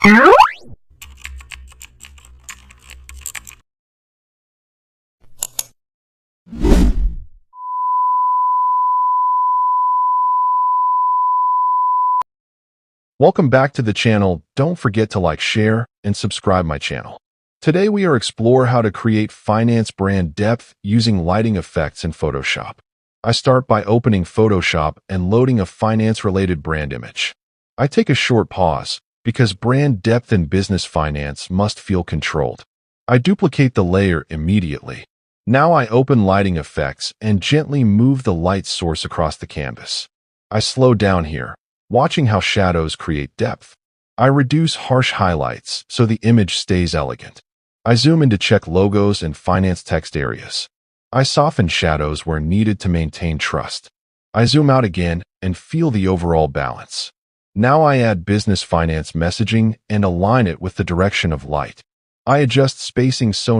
Welcome back to the channel. Don't forget to like, share, and subscribe my channel. Today we are explore how to create finance brand depth using lighting effects in Photoshop. I start by opening Photoshop and loading a finance-related brand image. I take a short pause because brand depth in business finance must feel controlled. I duplicate the layer immediately. Now I open lighting effects and gently move the light source across the canvas. I slow down here, watching how shadows create depth. I reduce harsh highlights so the image stays elegant. I zoom in to check logos and finance text areas. I soften shadows where needed to maintain trust. I zoom out again and feel the overall balance. Now I add business finance messaging and align it with the direction of light. I adjust spacing so